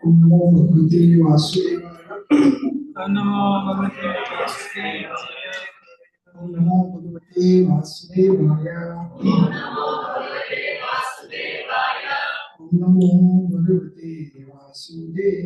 नमो भगवते वासुदेवाय। नमो भगवते वासुदेवाय। नमो भगवते वासुदेवाय। नमो भगवते वासुदेवाय।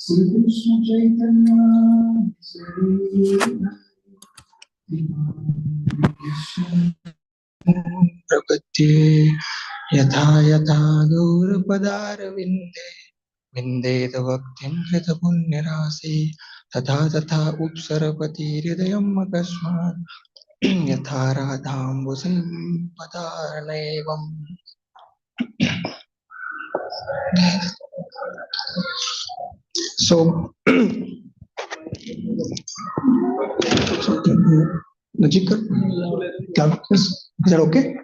Sri Krishna Chaitanya प्रपद्ये यथा यथा गौरपदारविन्दे विन्देत भक्तिं कृतपुण्यराशि तथा तथा उत्सरपति हृदयम् अकस्मात् यथा राधाम्बुसम्पदारनैवम्। So, Najikar, is that okay?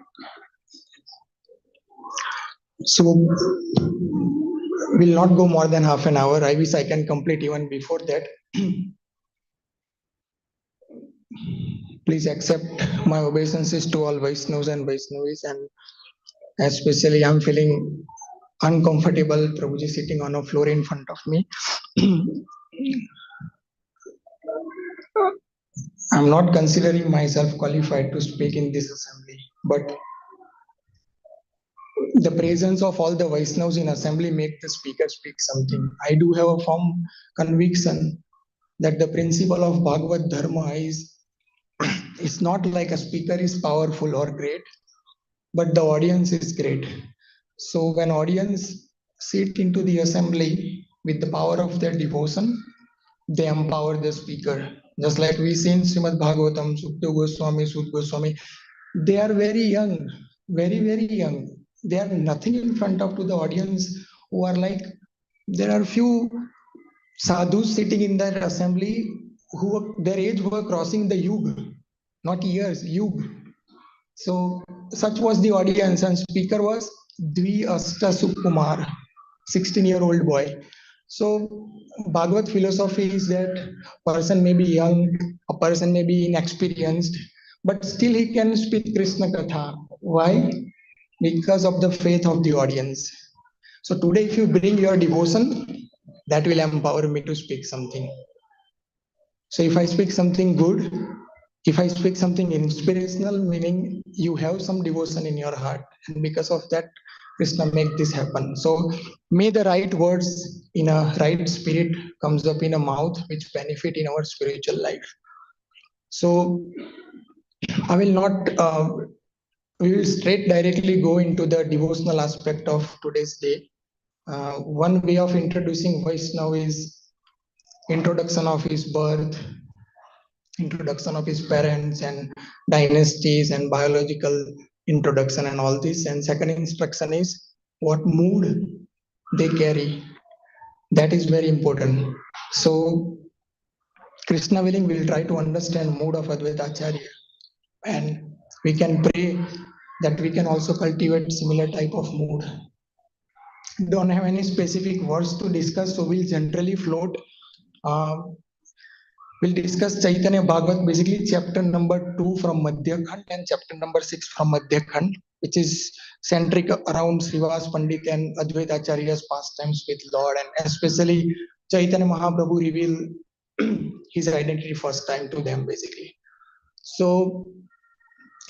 So, we'll not go more than half an hour. I wish I can complete even before that. Please accept my obeisances to all Vaishnavas and Vaishnavis, and especially I'm feeling uncomfortable, Prabhuji sitting on a floor in front of me. I'm not considering myself qualified to speak in this assembly, but the presence of all the Vaishnavas in assembly make the speaker speak something. I do have a firm conviction that the principle of Bhagavad Dharma is it's not like a speaker is powerful or great, but the audience is great. So when audience sit into the assembly with the power of their devotion, they empower the speaker. Just like we see in Srimad Bhagavatam, Sukta Goswami, Sud Goswami, they are very young, very young. They are nothing in front of to the audience who are like, there are few sadhus sitting in that assembly who their age were crossing the yug, not years, yug. So such was the audience, and speaker was Dvi Asta Sukumar, 16-year-old boy. So Bhagavad philosophy is that person may be young, a person may be inexperienced, but still he can speak Krishna Katha. Why? Because of the faith of the audience. So today if you bring your devotion, that will empower me to speak something. So if I speak something good, if I speak something inspirational, meaning you have some devotion in your heart, and because of that, Krishna make this happen. So may the right words in a right spirit comes up in a mouth which benefit in our spiritual life. So I will not, we will straight directly go into the devotional aspect of today's day. One way of introducing Vaishnava is introduction of his birth, introduction of his parents and dynasties and biological introduction and all this. And second instruction is what mood they carry. That is very important. So Krishna willing, we'll try to understand mood of Advaita Acharya, and we can pray that we can also cultivate similar type of mood. Don't have any specific words to discuss, so we'll generally float We'll discuss Chaitanya Bhagavat, basically chapter number 2 from Madhya Khand and chapter number 6 from Madhya Khand, which is centric around Srivas Pandit and Advaita Acharya's pastimes with Lord, and especially Chaitanya Mahaprabhu revealed his identity first time to them, basically. So,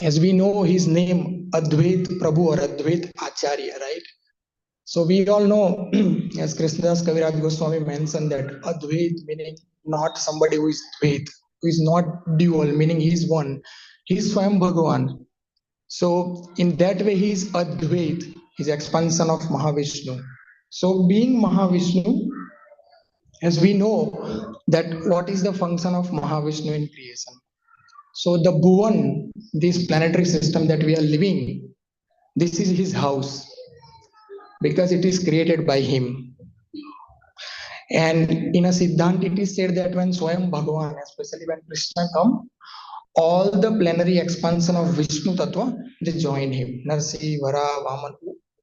as we know his name, Advait Prabhu or Advait Acharya, right? So we all know, as Krishnadas Kaviraj Goswami mentioned, that Advait meaning not somebody who is Dvait, who is not dual, meaning he is one. He is Swayam Bhagavan. So in that way, he is Advait, his expansion of Mahavishnu. So being Mahavishnu, as we know that what is the function of Mahavishnu in creation. So the Bhuvan, this planetary system that we are living, this is his house because it is created by him. And in a Siddhant, it is said that when Swayam Bhagavan, especially when Krishna come, all the plenary expansion of Vishnu Tattva, they join him. Narsi, Vara, Vaman,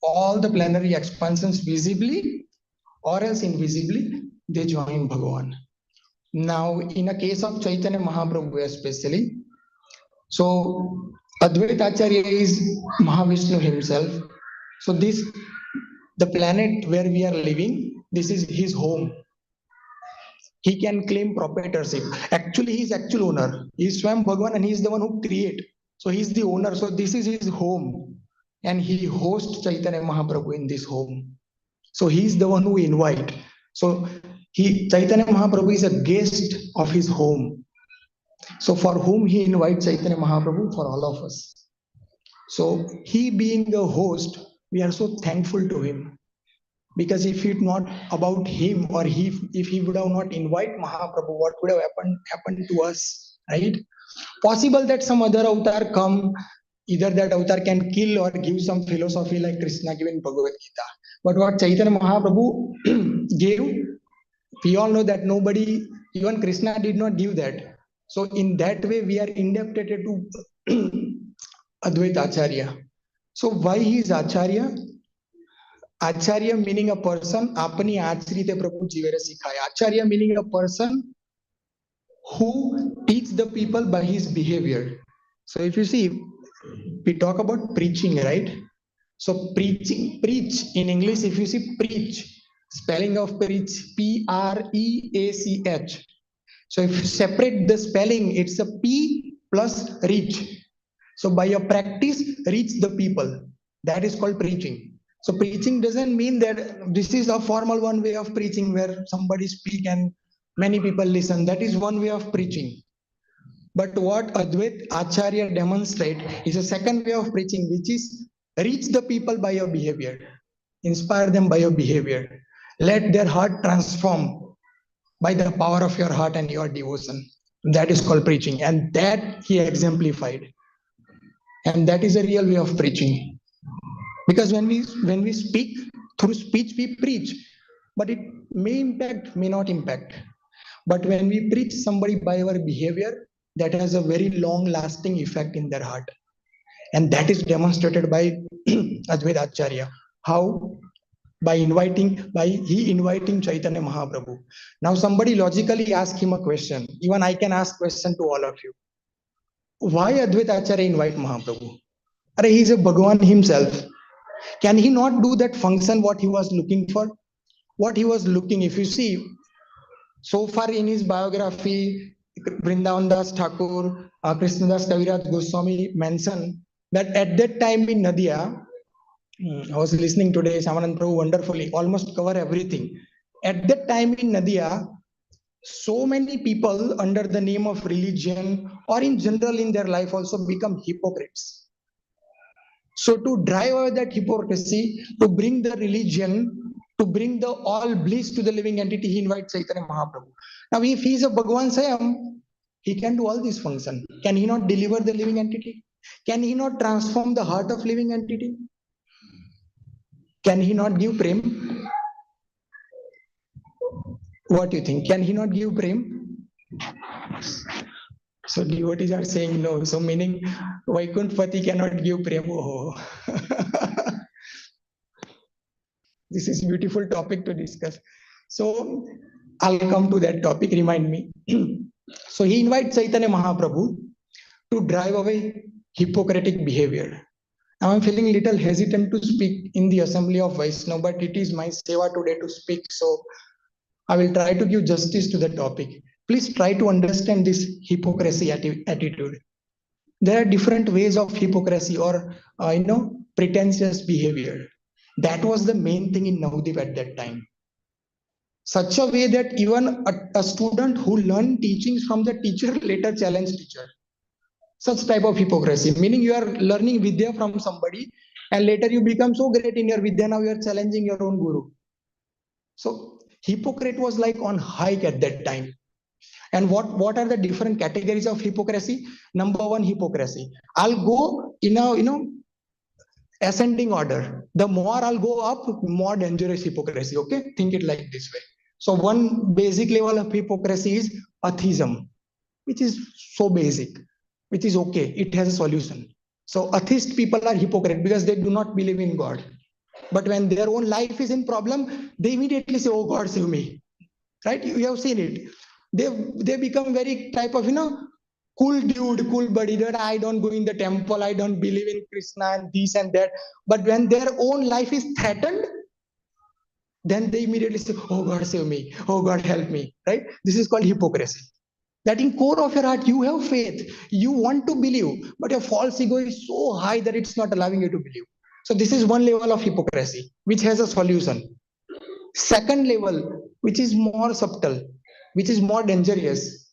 all the plenary expansions visibly or else invisibly, they join Bhagavan. Now, in a case of Chaitanya Mahaprabhu especially, so Advaita Acharya is Mahavishnu himself. So the planet where we are living, this is his home. He can claim proprietorship. Actually, he is actual owner. He is Swam Bhagavan and he is the one who create. So he is the owner. So this is his home. And he hosts Chaitanya Mahaprabhu in this home. So he is the one who invite. So Chaitanya Mahaprabhu is a guest of his home. So for whom he invites Chaitanya Mahaprabhu? For all of us. So he being a host, we are so thankful to him. Because if it's not about him or if he would have not invited Mahaprabhu, what would have happened to us, right? Possible that some other avatar come, either that avatar can kill or give some philosophy like Krishna given Bhagavad Gita. But what Chaitanya Mahaprabhu gave, we all know that nobody, even Krishna did not give that. So in that way, we are indebted to Advaita Acharya. So why he is Acharya? Acharya meaning a person, apni achrite Prabhu jivere sikhaya. Acharya meaning a person who teach the people by his behavior. So if you see, we talk about preaching, right? So preach in English, if you see preach, spelling of preach, Preach. So if you separate the spelling, it's a P plus reach. So by a practice, reach the people. That is called preaching. So preaching doesn't mean that this is a formal one way of preaching where somebody speak and many people listen. That is one way of preaching. But what Advait Acharya demonstrate is a second way of preaching, which is reach the people by your behavior, inspire them by your behavior, let their heart transform by the power of your heart and your devotion. That is called preaching, and that he exemplified. And that is a real way of preaching. Because when we speak, through speech we preach, but it may impact, may not impact. But when we preach somebody by our behavior, that has a very long lasting effect in their heart. And that is demonstrated by Advaita Acharya. How? By inviting Chaitanya Mahaprabhu. Now somebody logically ask him a question. Even I can ask question to all of you. Why Advaita Acharya invite Mahaprabhu? He is a Bhagavan himself. Can he not do that function what he was looking for? What he was looking, if you see, so far in his biography, Vrindavan Das Thakur, Krishnadas Kaviraj Goswami mentioned that at that time in Nadia, I was listening today, Samanand Prabhu wonderfully, almost cover everything. At that time in Nadia, so many people under the name of religion or in general in their life also become hypocrites. So to drive away that hypocrisy, to bring the religion, to bring the all bliss to the living entity, he invites Chaitanya Mahaprabhu. Now if he is a Bhagavan Swayam, he can do all these functions. Can he not deliver the living entity? Can he not transform the heart of living entity? Can he not give prem? What do you think? Can he not give prem? So devotees are saying no. So meaning Vaikuntpati cannot give prem. Oh. This is a beautiful topic to discuss. So I'll come to that topic, remind me. So he invites Chaitanya Mahaprabhu to drive away Hippocratic behavior. Now I'm feeling little hesitant to speak in the assembly of Vaishnava, but it is my seva today to speak, so I will try to give justice to the topic. Please try to understand this hypocrisy attitude. There are different ways of hypocrisy or pretentious behavior. That was the main thing in Navdeep at that time. Such a way that even a student who learned teachings from the teacher later challenged teacher. Such type of hypocrisy, meaning you are learning vidya from somebody and later you become so great in your vidya, now you are challenging your own guru. So hypocrite was like on hike at that time. And what are the different categories of hypocrisy? Number one, hypocrisy. I'll go in a ascending order. The more I'll go up, more dangerous hypocrisy. Okay, think it like this way. So one basic level of hypocrisy is atheism, which is so basic, which is okay. It has a solution. So atheist people are hypocrite because they do not believe in God. But when their own life is in problem, they immediately say, "Oh God, save me." Right? You have seen it. They become very type of cool dude, cool buddy. That I don't go in the temple, I don't believe in Krishna and this and that. But when their own life is threatened, then they immediately say, "Oh God, save me. Oh God, help me." Right? This is called hypocrisy. That in core of your heart you have faith, you want to believe, but your false ego is so high that it's not allowing you to believe. So this is one level of hypocrisy which has a solution. Second level, which is more subtle, which is more dangerous.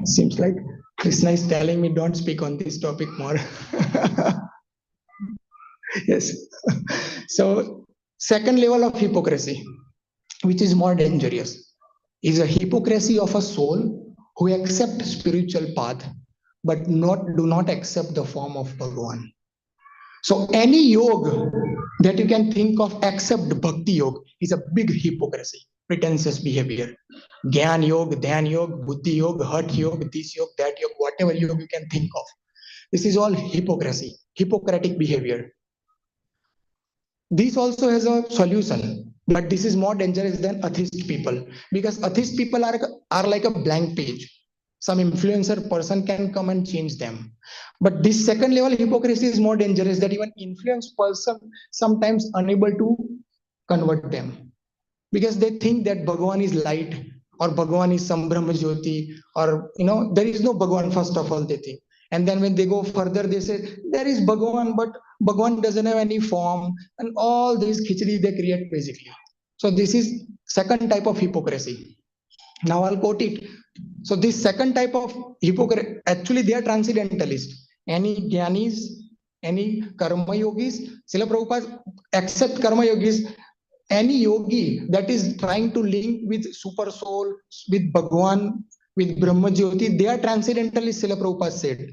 Seems like Krishna is telling me don't speak on this topic more. Yes. So second level of hypocrisy, which is more dangerous, is a hypocrisy of a soul who accept spiritual path but do not accept the form of Bhagavan. So any yoga that you can think of except bhakti yoga is a big hypocrisy, pretentious behavior. Gyan yoga, dhyan yoga, buddhi yoga, hat yoga, this yoga, that yoga, whatever yoga you can think of. This is all hypocrisy, Hippocratic behavior. This also has a solution, but this is more dangerous than atheist people because atheist people are like a blank page. Some influencer person can come and change them. But this second level hypocrisy is more dangerous that even influenced person sometimes unable to convert them because they think that Bhagavan is light or Bhagavan is some Brahma Jyoti or there is no Bhagavan first of all they think. And then when they go further, they say there is Bhagavan, but Bhagavan doesn't have any form, and all these khichdi they create basically. So this is second type of hypocrisy. Now I'll quote it. So this second type of hypocrite, actually they are transcendentalists. Any jnanis, any karma yogis, Srila Prabhupada accept karma yogis, any yogi that is trying to link with super soul, with Bhagwan, with Brahma Jyoti, they are transcendentalists, Srila Prabhupada said.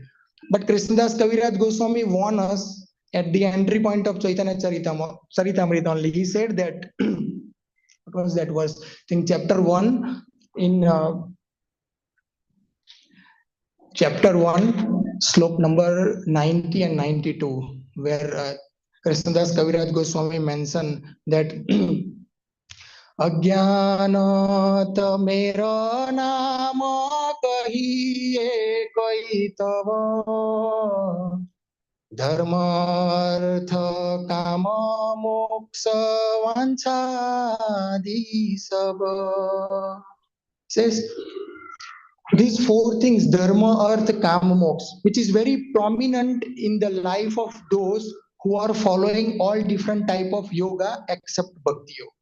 But Krishnadas Kaviraj Goswami warned us at the entry point of Chaitanya Charitamrita only. He said that, what was that verse? I think chapter 1 in chapter 1, slok number 90 and 92, where Krishnadas Kaviraj Goswami mentioned that अज्ञानत मेरा नाम कहिए कोई तव धर्म अर्थ काम मोक्ष वांछादि सब. Says these four things, dharma, arth, kama, moksha, which is very prominent in the life of those who are following all different type of yoga except bhakti yoga.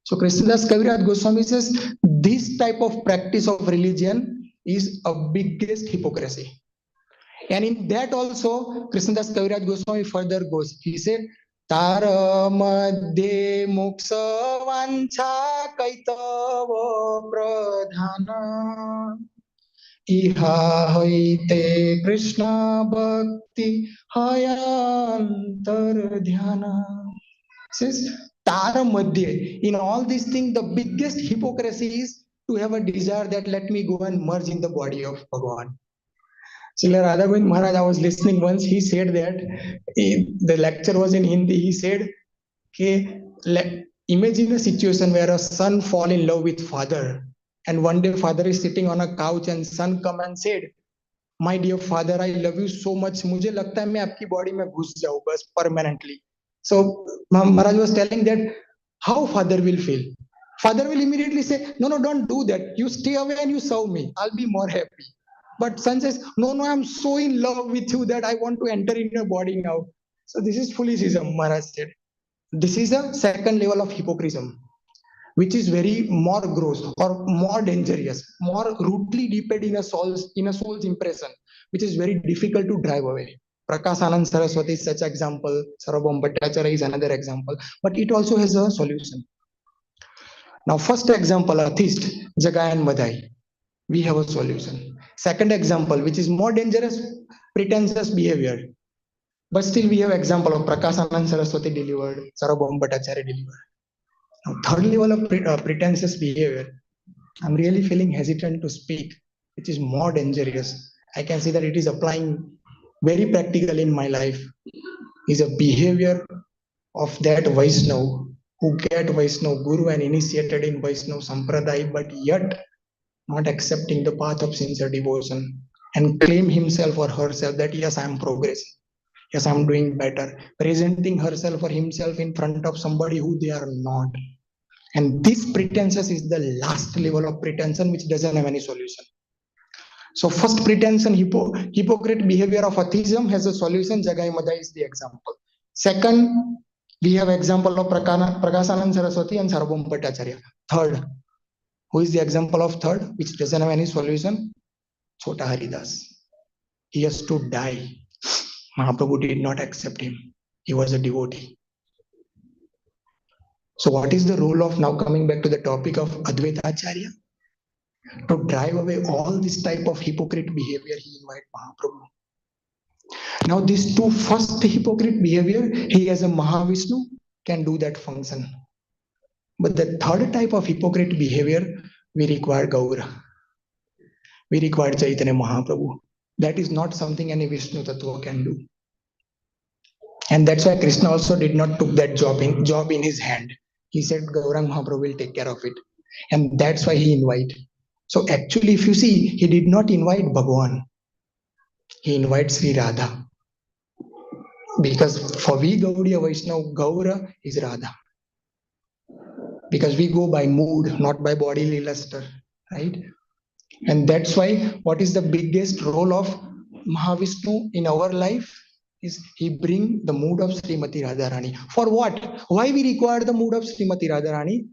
So Krishnadas Kaviraj Goswami says this type of practice of religion is a biggest hypocrisy. And in that also, Krishnadas Kaviraj Goswami further goes. He said, Tara madhye moksha vancha kaitava pradhana iha haite Krishna bhakti hayantar dhyana. Says Tara madhye. In all these things, the biggest hypocrisy is to have a desire that let me go and merge in the body of Bhagavan. Srila Radha Govind Maharaj, I was listening once, he said that the lecture was in Hindi. He said, okay, imagine a situation where a son fall in love with father, and one day father is sitting on a couch and son come and said, my dear father, I love you so much. मुझे लगता है मैं आपकी body में घुस जाऊं बस permanently. So Maharaj was telling that how father will feel. Father will immediately say, no, no, don't do that. You stay away and you serve me. I'll be more happy. But son says, no, no, I'm so in love with you that I want to enter in your body now. So this is foolishism, Maharaj said. This is a second level of hypocrisy, which is very more gross or more dangerous, more rooted deep in a soul's impression, which is very difficult to drive away. Prakash Anand Saraswati is such example. Sarvabhaum Bhattacharya is another example, but it also has a solution. Now, first example, atheist, Jagai and Madhai. We have a solution. Second example, which is more dangerous, pretentious behavior. But still, we have example of Prakash Anand Saraswati delivered, Sarvabhaum Bhattacharya delivered. Now, third level of pretentious behavior, I'm really feeling hesitant to speak, which is more dangerous. I can see that it is applying very practically in my life. Is a behavior of that Vaishnav who get Vaishnav Guru and initiated in Vaishnav Sampradaya, but yet not accepting the path of sincere devotion and claim himself or herself that yes, I am progressing. Yes, I'm doing better. Presenting herself or himself in front of somebody who they are not. And this pretension is the last level of pretension which doesn't have any solution. So first pretension, hypocrite behavior of atheism has a solution. Jagai Madhai is the example. Second, we have example of Prakashanand Saraswati and Sarvabhaum Bhattacharya. Third, who is the example of third which doesn't have any solution? Chota Haridas. He has to die. Mahaprabhu did not accept him. He was a devotee. So what is the role of, now coming back to the topic of Advaita Acharya? To drive away all this type of hypocrite behavior, he invited Mahaprabhu. Now these two first hypocrite behavior, he as a Mahavishnu can do that function. But the third type of hypocrite behavior, we require Gaura. We require Chaitanya Mahaprabhu. That is not something any Vishnu Tattva can do. And that's why Krishna also did not took that job in his hand. He said Gaurang Mahaprabhu will take care of it. And that's why he invited. So actually, if you see, he did not invite Bhagavan. He invites Sri Radha. Because for we Gaudiya Vaishnava, Gaura is Radha. Because we go by mood, not by bodily luster, right? And that's why what is the biggest role of Mahavishnu in our life is he bring the mood of Srimati Radharani. For what? Why we require the mood of Srimati Radharani?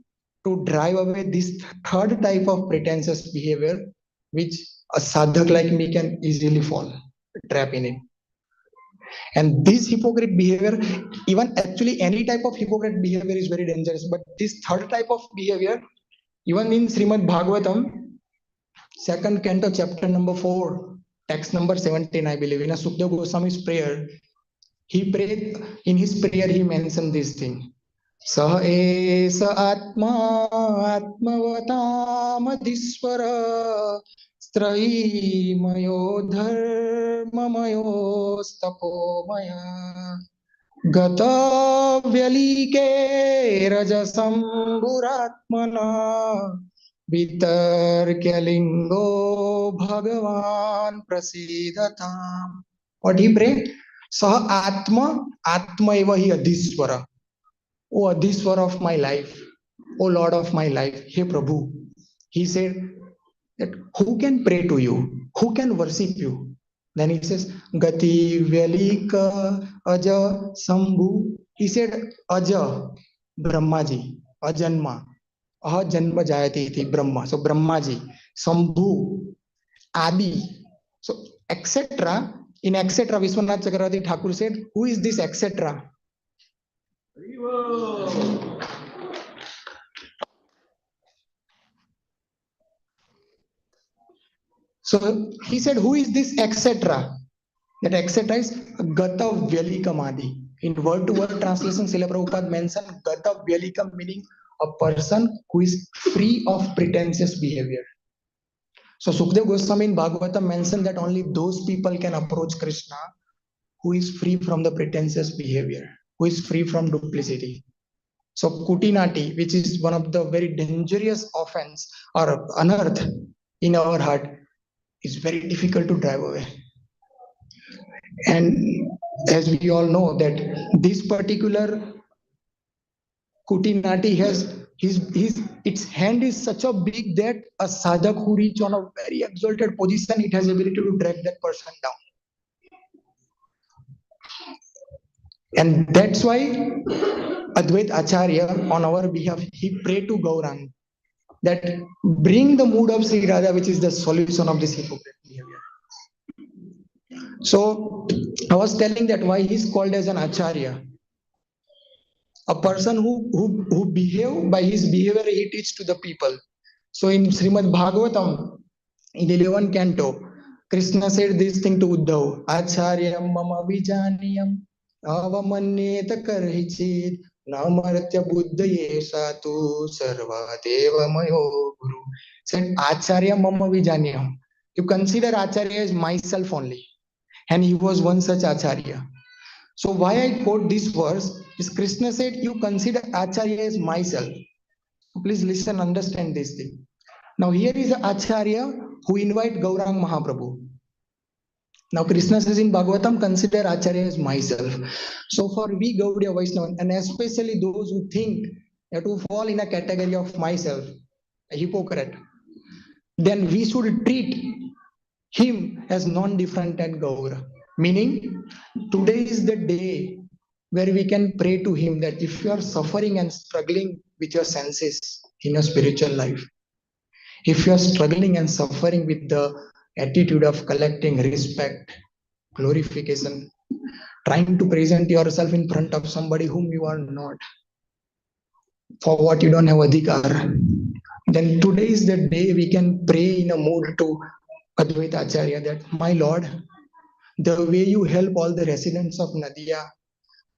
To drive away this third type of pretentious behavior, which a sadhak like me can easily fall, trap in it. And this hypocrite behavior, even actually any type of hypocrite behavior is very dangerous. But this third type of behavior, even in Srimad Bhagavatam, second canto, chapter number 4, text number 17, I believe, in a Sukdev Goswami's prayer, he prayed, in his prayer, he mentioned this thing. Sah esa atma atmavatamadhisvara straimayo dharmamayo stapomaya gata vyalike rajasamburatmana vitarkyalingo bhagavan prasidatam. What he prayed? Sah atma eva hi adhisvara. O Adhiswar of my life, O Lord of my life, Hey Prabhu. He said that who can pray to you? Who can worship you? Then he says, Gati Vyalika Aja Sambhu. He said, Aja, Brahmaji, Ajanma, Aha Janma Jayati iti Brahma. So Brahmaji, Sambhu, Adi. So etc. In etc. Vishwanath Chakravarti Thakur said, who is this etc.? So he said, who is this etc.? That etc. is Gata Vyalikamadi. In word-to-word translation, Srila Prabhupada mentioned Gata Vyalikam, meaning a person who is free of pretentious behavior. So Sukdev Goswami in Bhagavatam mentioned that only those people can approach Krishna who is free from the pretentious behavior, who is free from duplicity. So Kutinati, which is one of the very dangerous offense or unearth in our heart, is very difficult to drive away. And as we all know that this particular Kutinati has his its hand is such a big that a sadhak who reach on a very exalted position, it has ability to drag that person down. And that's why Advait Acharya on our behalf, he prayed to Gaurang that bring the mood of Sri Radha, which is the solution of this hypocrite behavior. So I was telling that why he's called as an Acharya. A person who behave by his behavior he teach to the people. So in Srimad Bhagavatam, in 11th canto, Krishna said this thing to Uddhav, Acharyam mama vijaniyam avamanyeta karhichit namartya buddhaye satu sarva deva mayo guru. Said Acharya mama vijaniyam. You consider Acharya as myself only. And he was one such Acharya. So why I quote this verse is Krishna said, you consider Acharya as myself. Please listen, understand this thing. Now here is Acharya who invite Gaurang Mahaprabhu. Now Krishna says in Bhagavatam, consider Acharya as myself. So for we Gaudiya Vaishnava, and especially those who think that to fall in a category of myself, a hypocrite, then we should treat him as non-different and Gaura. Meaning, today is the day where we can pray to him that if you are suffering and struggling with your senses in your spiritual life, if you are struggling and suffering with the attitude of collecting respect, glorification, trying to present yourself in front of somebody whom you are not, for what you don't have adhikar, then today is the day we can pray in a mood to Advaita Acharya that, my Lord, the way you help all the residents of Nadia,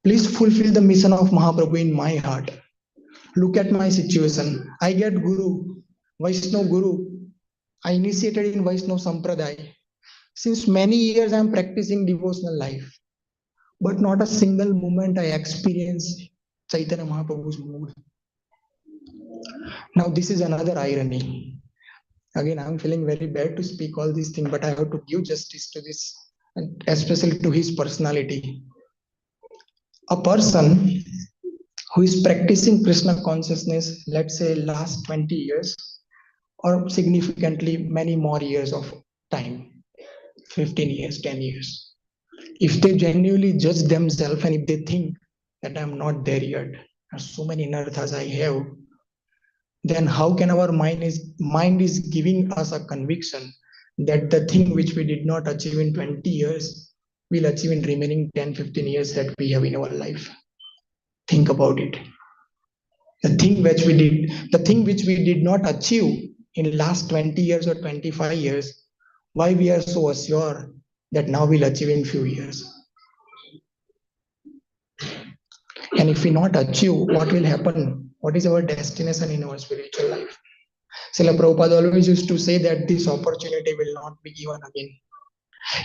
please fulfill the mission of Mahaprabhu in my heart. Look at my situation. I get Guru, Vaishnav Guru. I initiated in Vaishnav Sampradaya. Since many years I am practicing devotional life. But not a single moment I experience Chaitanya Mahaprabhu's mood. Now this is another irony. Again, I'm feeling very bad to speak all these things, but I have to give justice to this, and especially to his personality. A person who is practicing Krishna consciousness, let's say last 20 years, or significantly many more years of time, 15 years, 10 years. If they genuinely judge themselves and if they think that I'm not there yet, there's so many anarthas I have, then how can our mind is giving us a conviction that the thing which we did not achieve in 20 years will achieve in remaining 10, 15 years that we have in our life? Think about it. The thing which we did not achieve in last 20 years or 25 years, why we are so assured that now we'll achieve in few years? And if we not achieve, what will happen? What is our destination in our spiritual life? Srila Prabhupada always used to say that this opportunity will not be given again.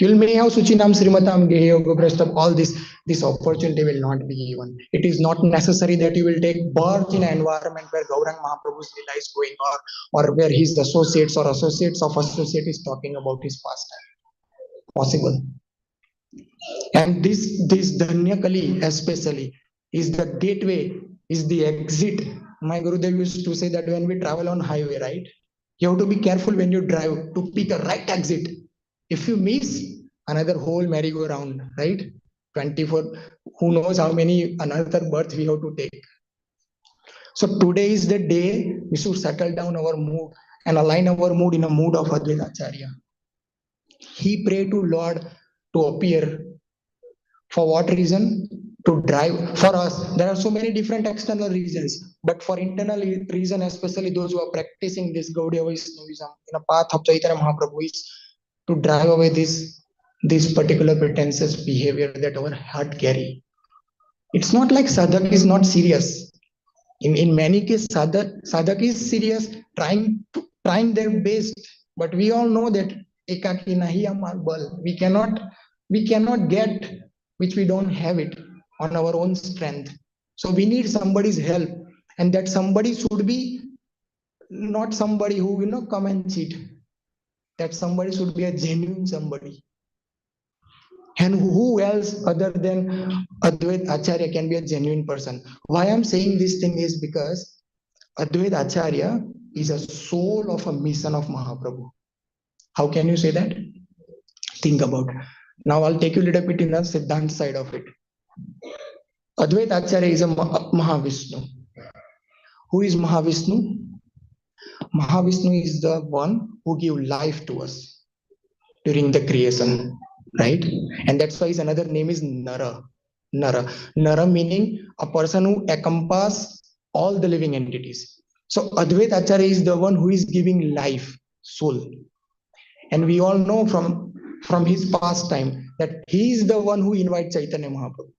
You may have Suchinam Srimatam Geyoga Prastab, all this opportunity will not be given. It is not necessary that you will take birth in an environment where Gaurang Mahaprabhu's Leela is going or where his associates or associates of associate is talking about his pastime. Possible. And this Dhanya Kali especially is the gateway, is the exit. My Gurudev used to say that when we travel on highway, right? You have to be careful when you drive to pick a right exit. If you miss, another whole merry-go-round, right? 24, who knows how many another birth we have to take. So today is the day we should settle down our mood and align our mood in a mood of Advaita Acharya. He prayed to Lord to appear. For what reason? To drive. For us, there are so many different external reasons, but for internal reason, especially those who are practicing this Gaudiya Vaishnavism in a path of Chaitanya Mahaprabhu, is to drive away this particular pretentious behavior that our heart carry. It's not like sadhak is not serious. In many cases, sadhak is serious, trying their best But we all know that ekaki nahi amar bal. We cannot get which we don't have it on our own strength. So we need somebody's help, and that somebody should be not somebody who come and cheat. That somebody should be a genuine somebody. And who else other than Advait Acharya can be a genuine person? Why I'm saying this thing is because Advait Acharya is a soul of a mission of Mahaprabhu. How can you say that? Think about it. Now I'll take you a little bit in the Siddhant side of it. Advait Acharya is a Mahavishnu. Who is Mahavishnu? Mahavishnu is the one who gave life to us during the creation, right? And that's why his another name is Nara. Nara meaning a person who encompasses all the living entities. So Advait Acharya is the one who is giving life, soul. And we all know from his past time that he is the one who invites Chaitanya Mahaprabhu.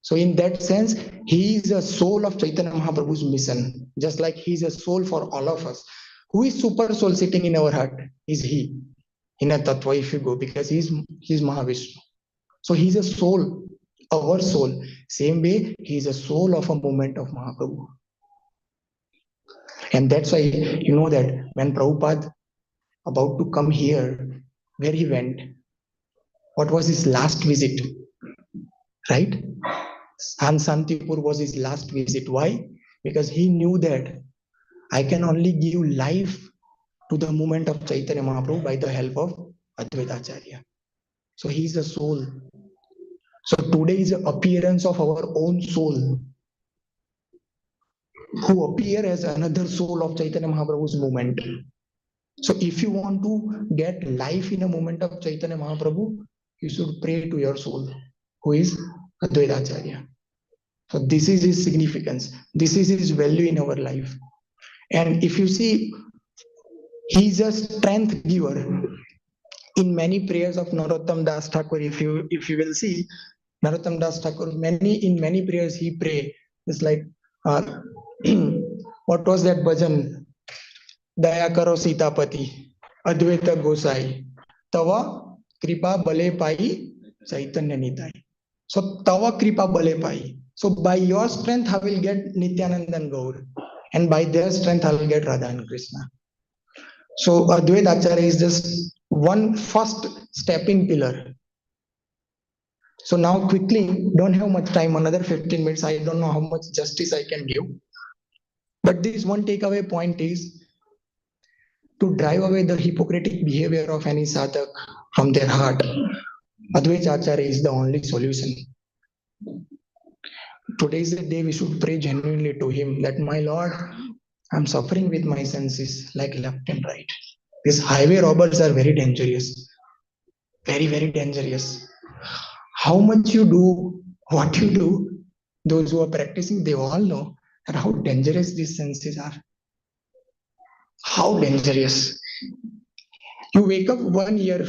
So in that sense, he is a soul of Chaitanya Mahaprabhu's mission, just like he is a soul for all of us. Who is super soul sitting in our heart? Is he in a tattva if you go, because he's Mahavishnu. So he's a soul, our soul. Same way, he's a soul of a moment of Mahaprabhu. And that's why you know that when Prabhupada about to come here, where he went, what was his last visit? Right? Santipur was his last visit. Why? Because he knew that I can only give life to the movement of Chaitanya Mahaprabhu by the help of Advaita Acharya. So he is a soul. So today is the appearance of our own soul, who appear as another soul of Chaitanya Mahaprabhu's movement. So if you want to get life in a moment of Chaitanya Mahaprabhu, you should pray to your soul, who is Advaita Acharya. So this is his significance. This is his value in our life. And if you see, he's a strength giver. In many prayers of Narottam Das Thakur, if you will see, Narottam Das Thakur, in many prayers he pray. It's like, what was that bhajan? Daya karo Sitapati, Advaita Gosai, Tava Kripa Bale Pai, Chaitanya Nitai. So Tava Kripa Bale Pai. So by your strength, I will get Nityananda and Gaur. And by their strength, I will get Radha and Krishna. So Advaita Acharya is just one first stepping pillar. So now quickly, don't have much time, another 15 minutes. I don't know how much justice I can give. But this one takeaway point is to drive away the hypocritic behavior of any sadhak from their heart. Advaita Acharya is the only solution. Today is the day we should pray genuinely to him that, my Lord, I'm suffering with my senses like left and right. These highway robbers are very dangerous. Very, very dangerous. How much you do, what you do, those who are practicing, they all know that how dangerous these senses are. How dangerous. You wake up 1 year.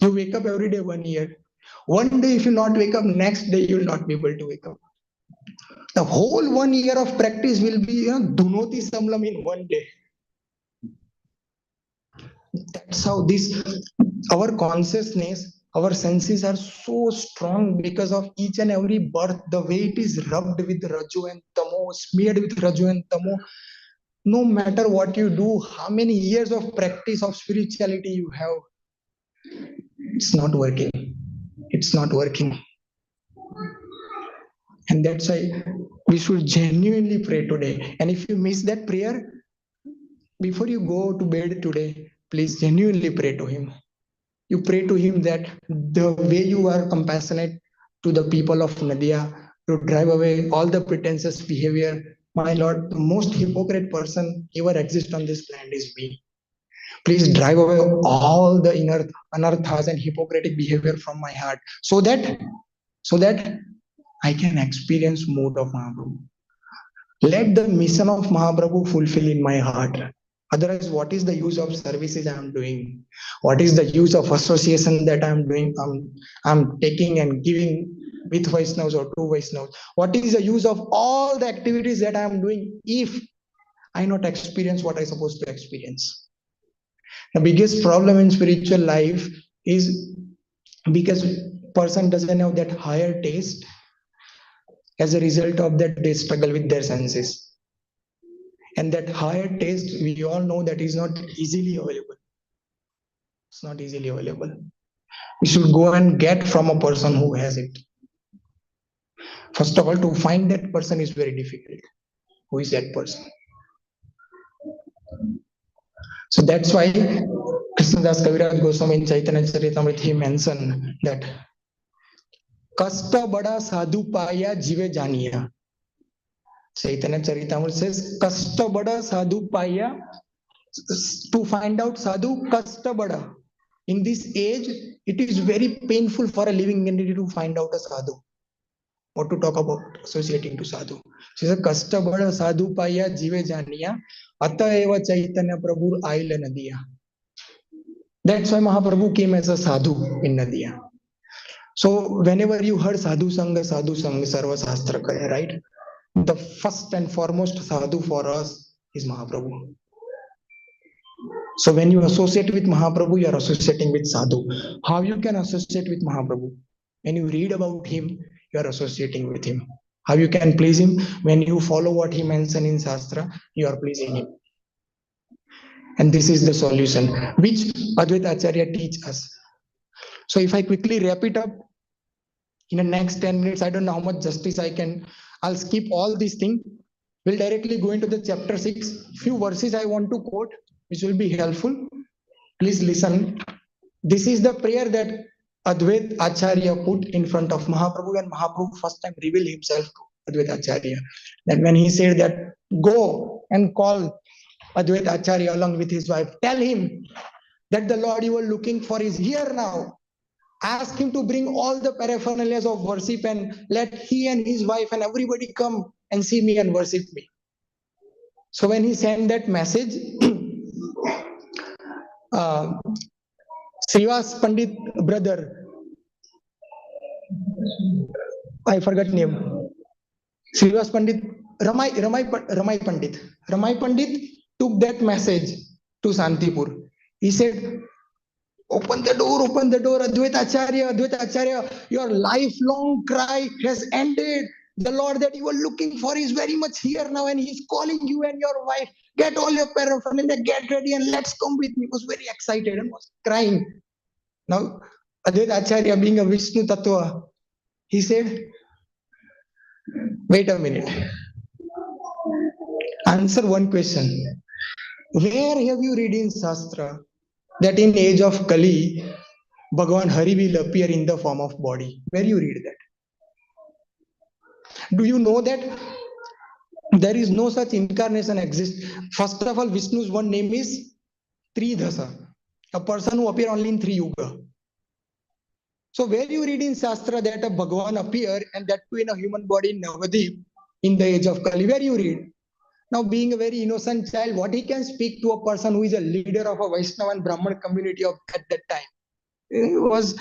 You wake up every day 1 year. One day, if you not wake up, next day you will not be able to wake up. The whole 1 year of practice will be Dunoti Samlam in 1 day. That's how our consciousness, our senses are so strong because of each and every birth, the way it is rubbed with Raju and Tamo, smeared with Raju and Tamo. No matter what you do, how many years of practice of spirituality you have, it's not working. It's not working. And that's why we should genuinely pray today. And if you miss that prayer, before you go to bed today, please genuinely pray to him. You pray to him that the way you are compassionate to the people of Nadia, to drive away all the pretentious behavior. My Lord, the most hypocrite person ever exists on this planet is me. Please drive away all the inner anarthas and hypocritic behavior from my heart, so that I can experience mood of Mahaprabhu. Let the mission of Mahaprabhu fulfill in my heart. Otherwise, what is the use of services I am doing? What is the use of association that I am doing? I'm taking and giving with Vaishnavas or to Vaishnavas. What is the use of all the activities that I am doing if I not experience what I supposed to experience. The biggest problem in spiritual life is because person doesn't have that higher taste. As a result of that, they struggle with their senses. And that higher taste, we all know that is not easily available. It's not easily available. We should go and get from a person who has it. First of all, to find that person is very difficult. Who is that person? So that's why Krishnadas Kaviraj Goswami in Chaitanya Charitamrita he mentioned that Kasta bada sadhu paya jive janiya. Chaitanya Charitamrita says Kasta bada sadhu paya, to find out sadhu kasta bada. In this age, it is very painful for a living entity to find out a sadhu. What to talk about associating to sadhu. She says Kasta bada sadhu paya jive janiya ata eva Chaitanya Prabhu aila nadiya. That's why Mahaprabhu came as a sadhu in Nadia. So whenever you heard sadhu sangha, sarva shastra kaya, right? The first and foremost sadhu for us is Mahaprabhu. So when you associate with Mahaprabhu, you are associating with sadhu. How you can associate with Mahaprabhu? When you read about him, you are associating with him. How you can please him? When you follow what he mentioned in Shastra, you are pleasing him. And this is the solution which Advaita Acharya teach us. So if I quickly wrap it up in the next 10 minutes, I don't know how much justice I can. I'll skip all these things. We'll directly go into the chapter 6. Few verses I want to quote, which will be helpful. Please listen. This is the prayer that Advaita Acharya put in front of Mahaprabhu, and Mahaprabhu first time revealed himself to Advaita Acharya. That when he said that, go and call Advaita Acharya along with his wife, tell him that the Lord you are looking for is here now. Ask him to bring all the paraphernalias of worship and let he and his wife and everybody come and see me and worship me. So when he sent that message, Srivas Pandit brother, I forgot name. Srivas Pandit, Ramai Pandit took that message to Santipur. He said, open the door, Advaita Acharya, your lifelong cry has ended. The Lord that you were looking for is very much here now, and He's calling you and your wife. Get all your paraphernalia, get ready, and let's come with me. He was very excited and was crying. Now, Advaita Acharya, being a Vishnu Tattva, he said, wait a minute. Answer one question. Where have you read in Shastra that in age of Kali, Bhagavan Hari will appear in the form of body? Where you read that? Do you know that there is no such incarnation exists? First of all, Vishnu's one name is Tridhasa, a person who appear only in 3 yuga. So where you read in Shastra that a Bhagavan appear and that too in a human body in Navadip in the age of Kali? Where you read? Now, being a very innocent child, what he can speak to a person who is a leader of a Vaishnava and Brahman community of at that time? He was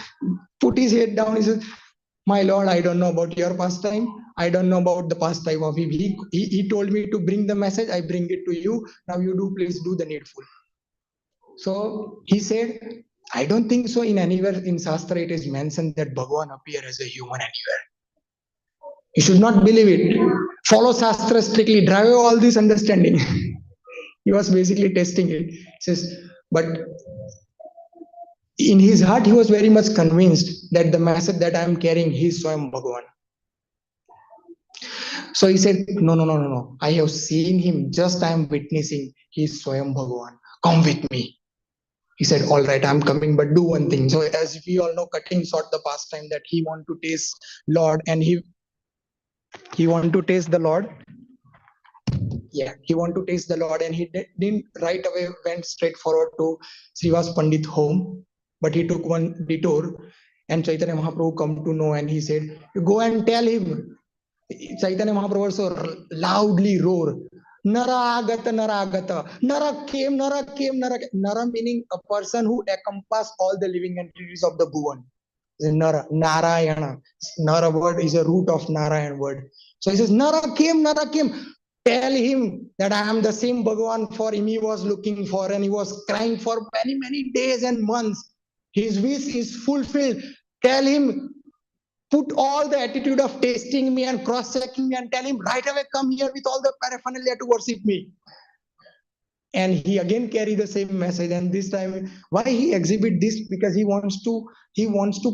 put his head down. He said, my Lord, I don't know about your pastime. I don't know about the pastime of him. He told me to bring the message. I bring it to you. Now you do, please do the needful. So he said, I don't think so. In anywhere in Shastra, it is mentioned that Bhagavan appear as a human anywhere. You should not believe it. Follow Shastra strictly. Drive away all this understanding. He was basically testing it. He says, but in his heart, he was very much convinced that the message that I am carrying, he is Swayam Bhagavan. So he said, no. I have seen him. Just I am witnessing. He is Swayam Bhagavan. Come with me. He said, all right, I'm coming, but do one thing. So as we all know, cutting short the pastime, that he want to taste Lord, and he want to taste the Lord. Yeah, he want to taste the Lord, and he didn't right away went straight forward to Srivas Pandit home, but he took one detour, and Chaitanya Mahaprabhu come to know, and he said, you go and tell him. Chaitanya Mahaprabhu also loudly roar, Nara agata, Nara came. Nara meaning a person who encompass all the living entities of the Bhuvan. Nara, Narayana. Nara word is a root of Narayan word. So he says, Nara came. Tell him that I am the same Bhagavan for him he was looking for, and he was crying for many, many days and months. His wish is fulfilled. Tell him, put all the attitude of tasting me and cross-checking me, and tell him right away, come here with all the paraphernalia to worship me. And he again carry the same message, and this time why he exhibit this, because he wants to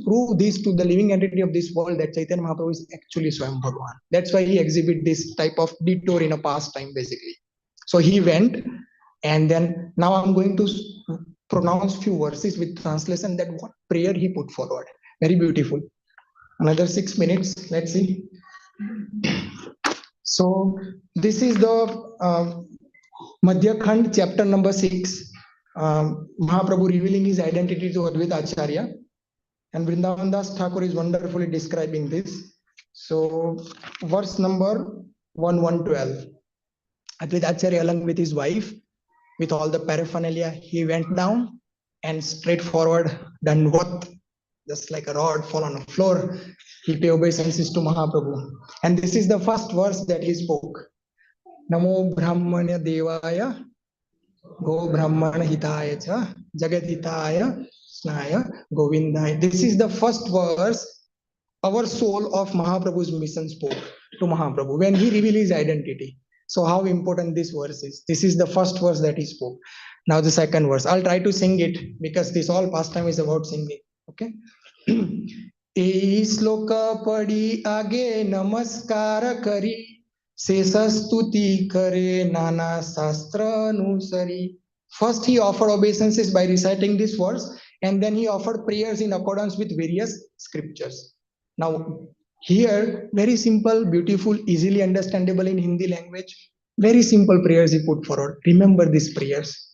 prove this to the living entity of this world that Chaitanya Mahaprabhu is actually Swayam Bhagavan. That's why he exhibit this type of detour in a past time basically. So he went, and then now I'm going to pronounce few verses with translation, that what prayer he put forward. Very beautiful. Another 6 minutes, let's see. So this is the Madhya Khand, chapter number 6. Mahaprabhu revealing his identity to Advaita Acharya, and Vrindavan Das Thakur is wonderfully describing this. So verse number 1112. Advaita Acharya along with his wife, with all the paraphernalia, he went down and straightforward Dandvat, just like a rod fall on the floor. He paid obeisances to Mahaprabhu. And this is the first verse that he spoke. Namo Brahmanya Devaya Go Brahmana Hitaya Cha Jagat Hitaya Snaya Govindaya. This is the first verse our soul of Mahaprabhu's mission spoke to Mahaprabhu when he revealed his identity. So how important this verse is. This is the first verse that he spoke. Now the second verse. I'll try to sing it because this all pastime is about singing. Okay. ए श्लोक पढ़ी आगे नमस्कार करी शेष स्तुति करे नाना शास्त्र अनुसरी. First he offered obeisances by reciting this verse, and then he offered prayers in accordance with various scriptures. Now here, very simple, beautiful, easily understandable in Hindi language, very simple prayers he put forward. Remember these prayers.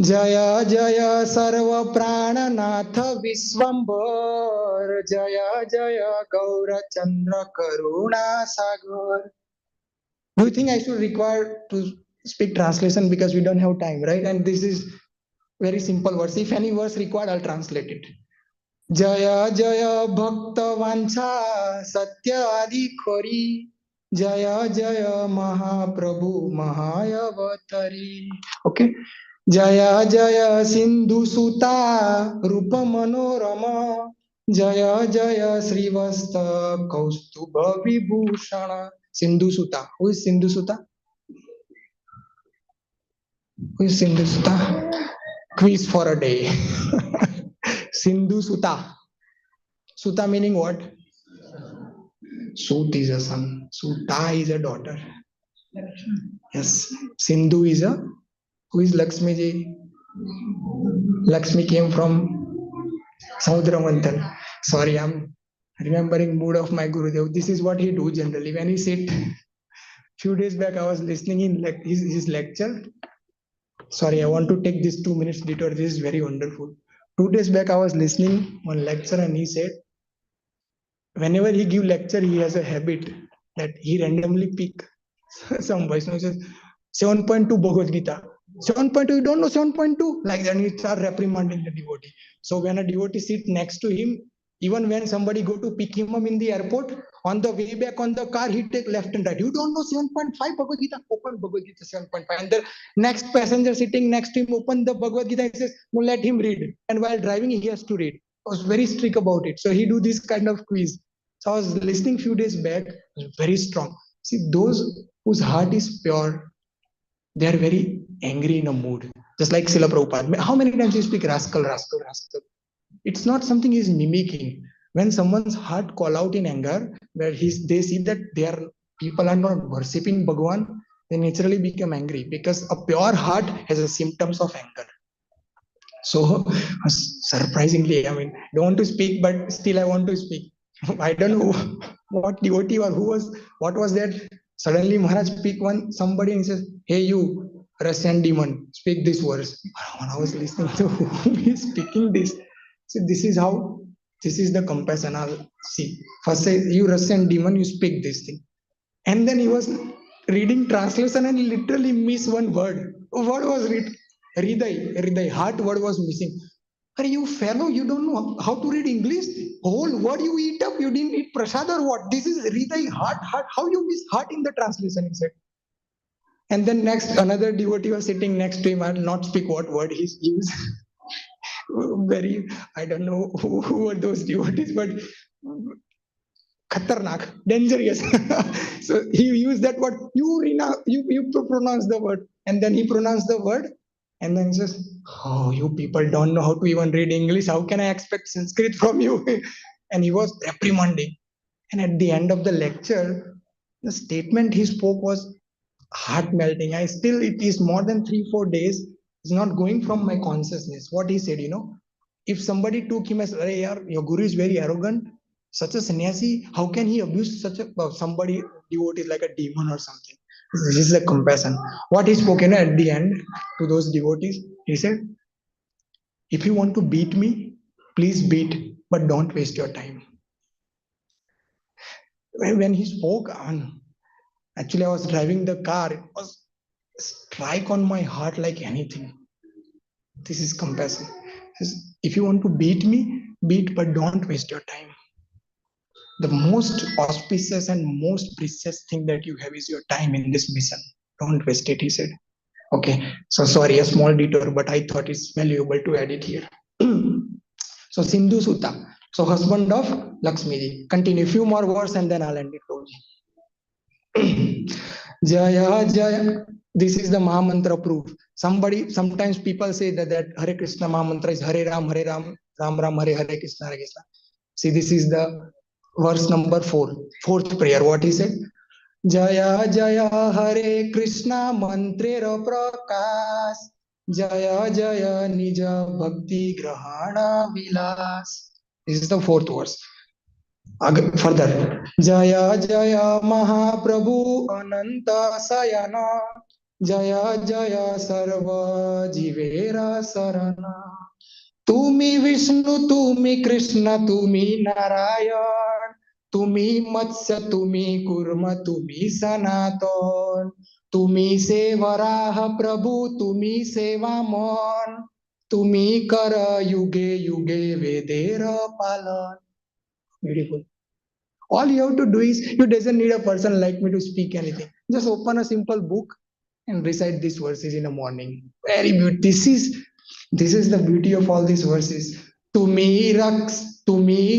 Jaya Jaya Sarva Prananath Viswambar, Jaya Jaya Gaura Chandra Karuna Sagar. Do you think I should require to speak translation, because we don't have time, right? And this is very simple verse. If any verse required, I'll translate it. Jaya Jaya Bhakta Vancha Satya Adi Khori, Jaya Jaya Mahaprabhu Mahayavatari. Okay. Jaya Jaya Sindhu Suta Rupa Manorama, Jaya Jaya Srivasta Kaustubha Vibhushana. Sindhu Suta. Who is Sindhu Suta? Who is Sindhu Suta? Quiz for a day. Sindhu Suta. Suta meaning what? Sut is a son. Suta is a daughter. Yes. Sindhu is a. Who is Lakshmi ji? Lakshmi came from Samudra Manthan. Sorry, I'm remembering mood of my Gurudev. This is what he do generally. When he sit, few days back I was listening in his lecture. Sorry, I want to take this 2 minutes detour. This is very wonderful. 2 days back I was listening one lecture, and he said, whenever he give lecture, he has a habit that he randomly pick some Vaishnava says 7.2 Bhagavad Gita. 7.2, you don't know 7.2? Like then he start reprimanding the devotee. So when a devotee sit next to him, even when somebody go to pick him up in the airport, on the way back on the car, he take left and right. You don't know 7.5 Bhagavad Gita? Open Bhagavad Gita 7.5. And the next passenger sitting next to him open the Bhagavad Gita and says, no, let him read. And while driving, he has to read. I was very strict about it. So he do this kind of quiz. So I was listening few days back, very strong. See, those whose heart is pure, they are very angry in a mood. Just like Srila Prabhupada. How many times you speak rascal, rascal, rascal? It's not something he's mimicking. When someone's heart call out in anger, where they see that people are not worshipping Bhagavan, they naturally become angry, because a pure heart has a symptoms of anger. So surprisingly, I mean, don't want to speak, but still I want to speak. I don't know what devotee or what was that? Suddenly Maharaj speak somebody and says, hey you, Russian demon, speak this verse. When I was listening to who is speaking this. So this is the compassion. I'll see. First say, you Russian demon, you speak this thing. And then he was reading translation and literally miss one word. What was it? Hriday, heart word was missing. Are you fellow? You don't know how to read English? Whole word you eat up, you didn't eat prasad or what? This is Hriday, heart. How you miss heart in the translation, he said. And then next, another devotee was sitting next to him. I will not speak what word he used. Very, I don't know who were those devotees, but khatarnak, dangerous. So he used that word. You pronounce the word, and then he pronounced the word, and then he says, "Oh, you people don't know how to even read English. How can I expect Sanskrit from you?" And he was reprimanding. And at the end of the lecture, the statement he spoke was heart melting. I still, it is more than 3 4 days. It's not going from my consciousness. What he said, if somebody took him as, "Arey yaar, your guru is very arrogant, such a sannyasi, how can he abuse such a somebody devotee like a demon or something?" This is the compassion. What he spoke, at the end to those devotees, he said, "If you want to beat me, please beat, but don't waste your time." When he spoke on, actually, I was driving the car. It was strike on my heart like anything. This is compassion. If you want to beat me, beat, but don't waste your time. The most auspicious and most precious thing that you have is your time in this mission. Don't waste it, he said. Okay, so sorry, a small detour, but I thought it's valuable to add it here. So Sindhu Sutta, so husband of Lakshmiji. Continue few more words and then I'll end it. Jaya Jaya. This is the Mahamantra proof. Sometimes people say that Hare Krishna Mahamantra is Hare Ram, Ram Ram, Hare Hare, Krishna Hare Krishna. See, this is the verse number 4, fourth prayer. What he said? Jaya Jaya Hare Krishna Mantrera Prakash. Jaya Jaya Nija Bhakti Grahana Vilas. This is the fourth verse. Further, Jaya Jaya Mahaprabhu Ananta Sayana, Jaya Jaya Sarva Jivera Sarana. Tumi Vishnu, Tumi Krishna, Tumi Narayan, Tumi Matsya, Tumi Kurma, Tumi Sanatan, Tumi se Varaha Prabhu, Tumi Sevaman, Tumi Kara Yuge Yuge Vedera Palan. Beautiful. All you have to do is, you doesn't need a person like me to speak anything. Just open a simple book and recite these verses in the morning. Very beautiful. This is the beauty of all these verses. Tumi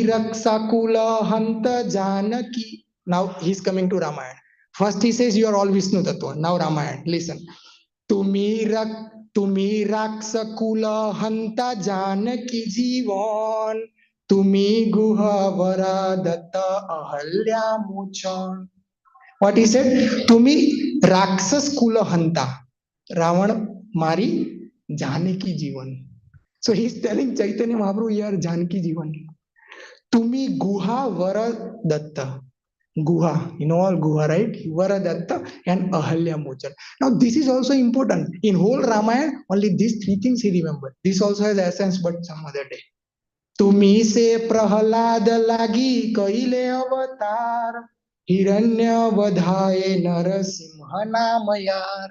raksakula hanta janaki. Now he's coming to Ramayana. First he says you are all Vishnu Tattva. Now Ramayana. Listen. तुम्ही राक्ष कुल हंता जानकी जीवन तुम्ही गुहावरा दत्त अहल्या मोचन. What he said? तुम्ही राक्षस कुल हंता. रावण मारी जानकी जीवन. So he's telling Chaitanya Mahaprabhu, you are Janki Jivan. Tumi Guha Vara Datta. Guha, all Guha, right? Varadatta and Ahalya Mochan. Now, this is also important. In whole Ramayana, only these three things he remembered. This also has essence, but some other day. Tumi se prahalad lagi kaile avatar hiranya vadhaye narasimha namayar.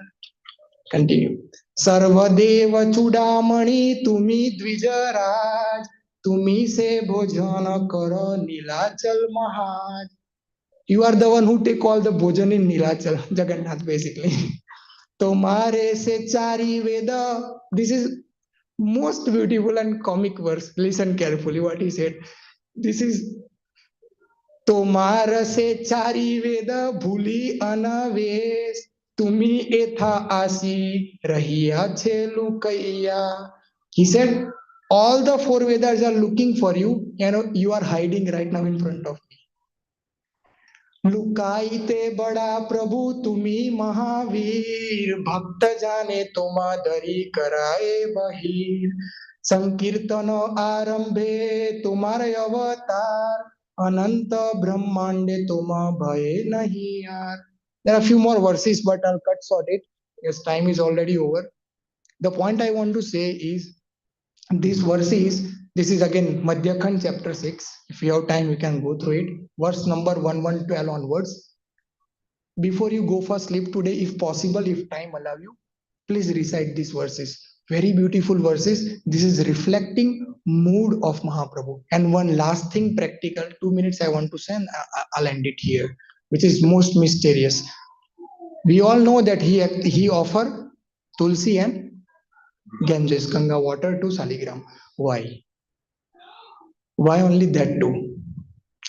Continue. Sarvadeva chudamani tumi dvijaraj tumi se bhojana kara nilachal mahaj. You are the one who take all the bhojan in Nilachal, Jagannath basically. Tomare se chari veda. This is most beautiful and comic verse. Listen carefully what he said. This is Tomar se chari veda bhuli anaves. Tumi etha asi rahiya chelu kaiya. He said, all the four Vedas are looking for you. You are hiding right now in front of me. लुकाईते बड़ा प्रभु तुम्ही महावीर भक्त जाने तुम्हा दरी कराए बहीर संकीर्तन आरंभे तुम्हारे अवतार अनंत ब्रह्मांडे तुम्हा भय नहीं यार. There are a few more verses, but I'll cut short it. Yes, time is already over. The point I want to say is these verses. This is again Madhyakhand chapter 6. If you have time, we can go through it. Verse number 112 onwards. Before you go for sleep today, if possible, if time allow you, please recite these verses. Very beautiful verses. This is reflecting mood of Mahaprabhu. And one last thing, practical, 2 minutes I want to say, and I'll end it here, which is most mysterious. We all know that he offered Tulsi and Ganges, Ganga water to Saligram. Why? Why only that two?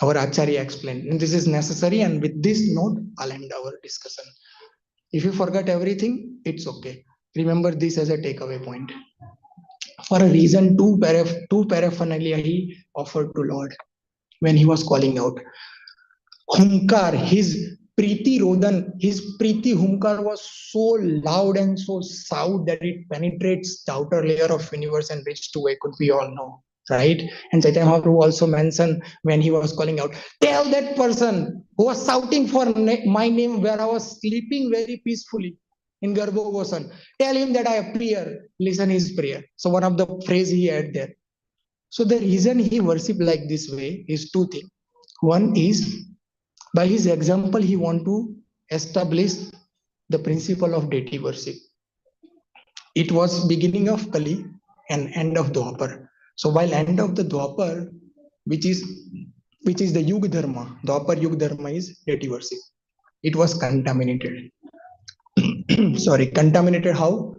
Our Acharya explained. And this is necessary, and with this note, I'll end our discussion. If you forgot everything, it's okay. Remember this as a takeaway point. For a reason, two paraphernalia he offered to Lord when he was calling out. Humkar, his Preeti Rodan, his Preeti Humkar was so loud and so sound that it penetrates the outer layer of universe and reaches to Vaikunth, we all know, right? And Chaitanya Mahaprabhu also mentioned when he was calling out, tell that person who was shouting for my name where I was sleeping very peacefully in Garbhogosan, tell him that I appear, listen his prayer. So one of the phrase he had there. So the reason he worship like this way is two things. One is by his example, he want to establish the principle of deity worship. It was beginning of Kali and end of Dwapar. So while end of the Dwapar, which is the Yuga Dharma, Dwapar Yuga Dharma is deity worship. It was contaminated. Sorry, contaminated how?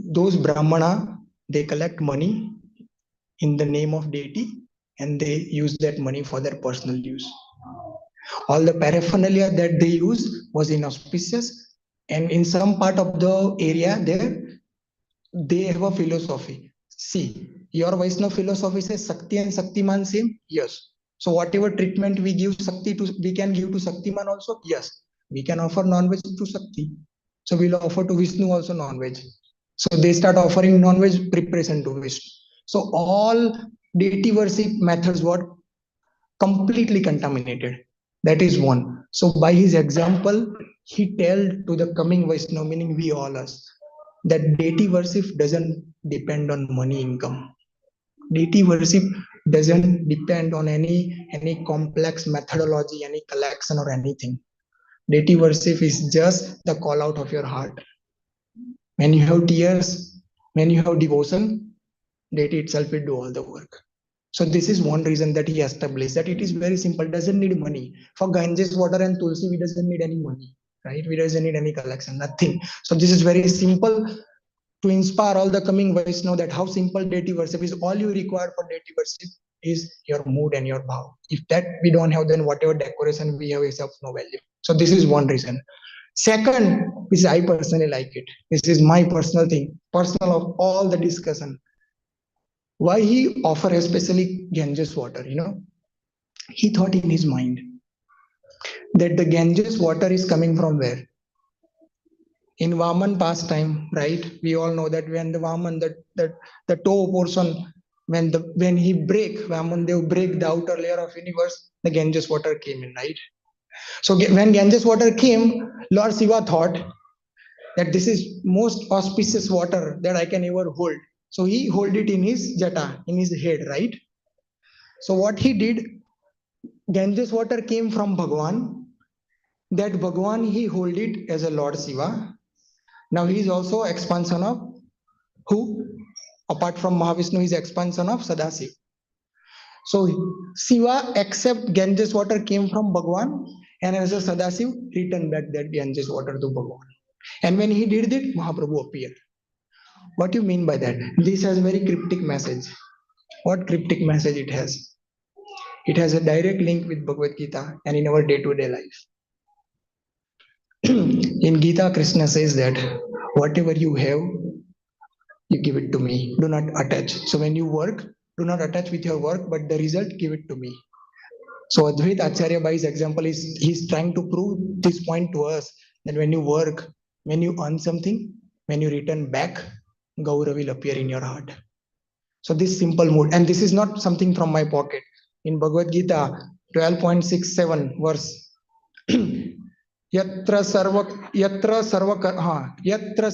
Those Brahmana, they collect money in the name of deity and they use that money for their personal use. All the paraphernalia that they use was inauspicious, and in some part of the area there they have a philosophy. See, your Vaishnava philosophy says Sakti and Saktiman same? Yes. So whatever treatment we give Sakti to, we can give to Saktiman also? Yes. We can offer non-veg to Sakti. So we'll offer to Vishnu also non-veg. So they start offering non-veg preparation to Vishnu. So all deity worship methods were completely contaminated. That is one. So by his example, he told to the coming Vaishnava, meaning we all us, that deity worship doesn't depend on money income. Deity worship doesn't depend on any complex methodology, any collection or anything. Deity worship is just the call out of your heart. When you have tears, when you have devotion, deity itself will do all the work. So this is one reason that he established that it is very simple, doesn't need money. For Ganges water and Tulsi, we doesn't need any money, right? We doesn't need any collection, nothing. So this is very simple to inspire all the coming Vaishnava that how simple deity worship is. All you require for deity worship is your mood and your bhav. If that we don't have, then whatever decoration we have is of no value. So this is one reason. Second, which I personally like it. This is my personal thing, personal of all the discussion. Why he offer especially Ganges water, he thought in his mind that the Ganges water is coming from where? In Vaman pastime, right? We all know that when the Vaman, the toe portion, when he break, Vaman, they break the outer layer of universe, the Ganges water came in, right? So when Ganges water came, Lord Shiva thought that this is most auspicious water that I can ever hold. So he hold it in his jata, in his head, right? So what he did, Ganges water came from Bhagwan. That Bhagwan he hold it as a Lord Shiva. Now he is also expansion of who? Apart from Mahavishnu, he is expansion of Sadasiv. So Shiva accept Ganges water came from Bhagwan, and as a Sadasiv return back that Ganges water to Bhagwan. And when he did that, Mahaprabhu appeared. What do you mean by that? This has a very cryptic message. What cryptic message it has? It has a direct link with Bhagavad Gita and in our day-to-day life. In Gita, Krishna says that whatever you have, you give it to me. Do not attach. So when you work, do not attach with your work, but the result, give it to me. So Advait Acharya, by his example, he's trying to prove this point to us that when you work, when you earn something, when you return back, Gaura will appear in your heart. So this simple mood, and this is not something from my pocket. In Bhagavad Gita 12.67 verse, यत्र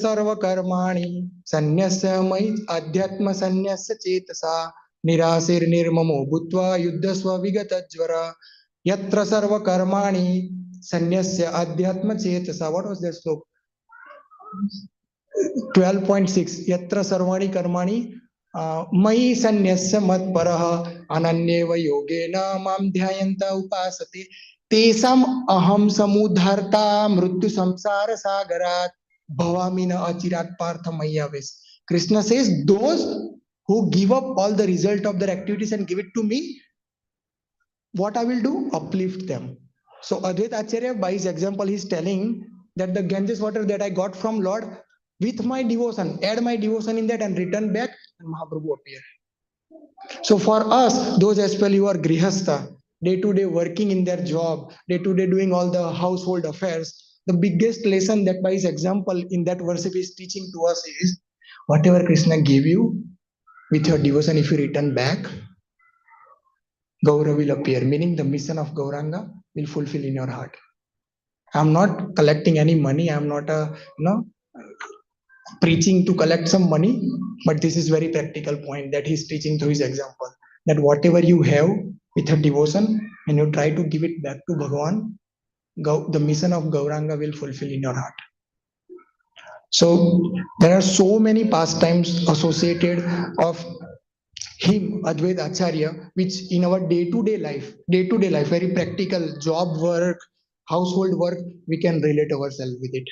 सर्व कर्माणि सन्न्यस्य मयि अध्यात्म सन्न्यस्य चेतसा निराशीर्निर्ममो भूत्वा युद्धस्व विगतज्वर यत्र सर्व कर्माणि सन्न्यस्य अध्यात्म चेतसा. What was that sloka? 12.6 यत्र सर्वाणि कर्माणि मयि सन्न्यस्य मत्परः अनन्येव योगेन मां ध्यायन्त उपासते. तेषाम अहम समुद्धर्ता मृत्यु संसार सागरात भवामी न achirat partha mayyaves. Krishna says, those who give up all the result of their activities and give it to me, what I will do? Uplift them. So Advait Acharya, by his example, he is telling that the Ganges water that I got from Lord, with my devotion, add my devotion in that and return back, and Mahaprabhu appear. So for us, those especially who are grihastha, day to day working in their job, day to day doing all the household affairs, the biggest lesson that by his example in that verse is teaching to us is, whatever Krishna gave you, with your devotion, if you return back, Gaura will appear, meaning the mission of Gauranga will fulfill in your heart. I'm not collecting any money. I'm not preaching to collect some money, but this is very practical point that he's teaching through his example. That whatever you have with your devotion and you try to give it back to Bhagavan, the mission of Gauranga will fulfill in your heart. So there are so many pastimes associated of him, Advait Acharya, which in our day to day life, very practical job work, household work, we can relate ourselves with it.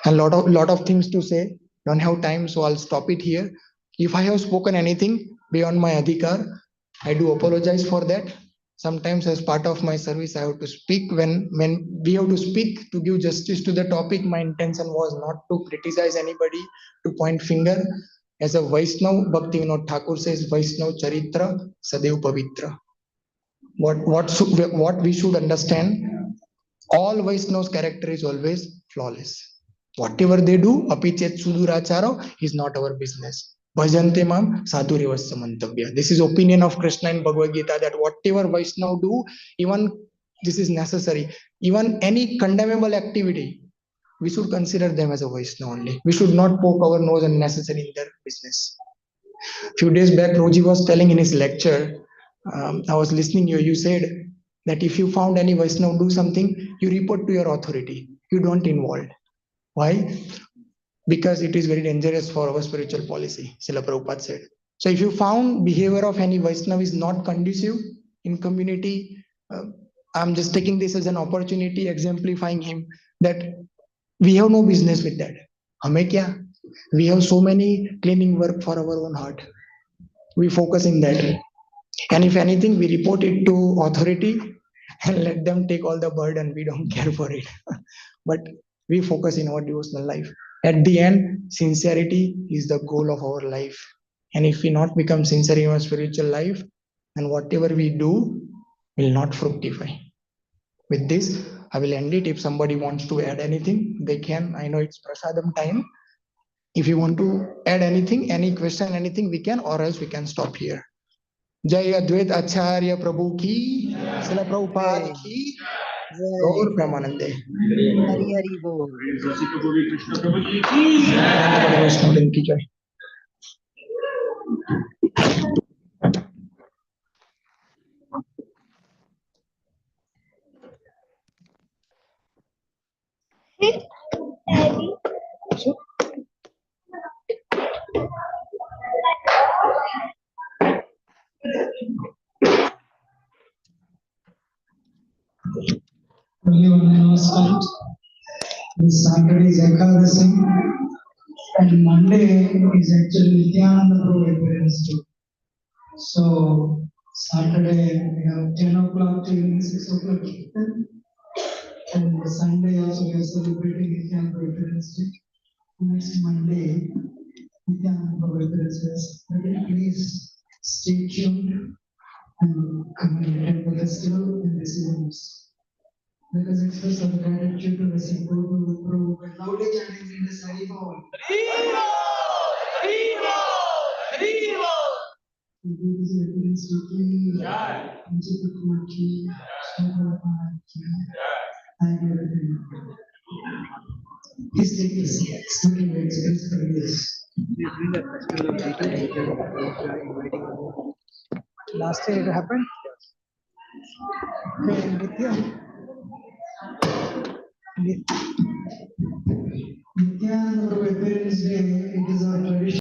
And lot of things to say. Don't have time, so I'll stop it here. If I have spoken anything beyond my adhikar, I do apologize for that. Sometimes, as part of my service, I have to speak when we have to speak to give justice to the topic. My intention was not to criticize anybody, to point finger. As a Vaishnav, Bhakti Vinod Thakur says, Vaishnav Charitra Sadev Pavitra. What we should understand, all Vaishnav's character is always flawless. Whatever they do, apichet suduracharo is not our business. Bhajante mam sadhurivasya mantavya. This is opinion of Krishna in Bhagavad Gita that whatever Vaishnav do, even this is necessary. Even any condemnable activity, we should consider them as a Vaishnava only. We should not poke our nose unnecessarily in their business. Few days back, Roji was telling in his lecture, I was listening you, you said that if you found any Vaishnava do something, you report to your authority. You don't involve. Why? Because it is very dangerous for our spiritual policy, Srila Prabhupada said. So if you found behavior of any Vaishnava is not conducive in community, I'm just taking this as an opportunity, exemplifying him that we have no business with that. Hame kya? We have so many cleaning work for our own heart. We focus in that. And if anything, we report it to authority and let them take all the burden. We don't care for it. But we focus in our devotional life. At the end, sincerity is the goal of our life. And if we not become sincere in our spiritual life, then whatever we do will not fructify. With this, I will end it. If somebody wants to add anything, they can. I know it's prasadam time. If you want to add anything, any question, anything, we can, or else we can stop here. जय अद्वैत आचार्य प्रभु की, श्रील प्रभुपाद की, गौर प्रेमानंदे। हरि हरि बोल। वैष्णव की जय। This Saturday is Ekadasi and Monday is actually Nityananda Prabhu appearance day. So Saturday we have 10 o'clock to 6 o'clock Kirtan, and Sunday also we are celebrating Nityananda Prabhu appearance day. Next Monday, Nityananda Prabhu appearance day. Please stay tuned and come and attend the festival and receive us. Because express of gratitude to the Prabhu, Prabhu, and loudly chanting in the Sari Bol. Haribo! Haribo! Haribo! This is evidence to King, Anjapur King, Shankarapana King, and everything. Please take this, speaking with space for this. Last year it happened. Nityananda Prabhu Appearance Day, it is our tradition.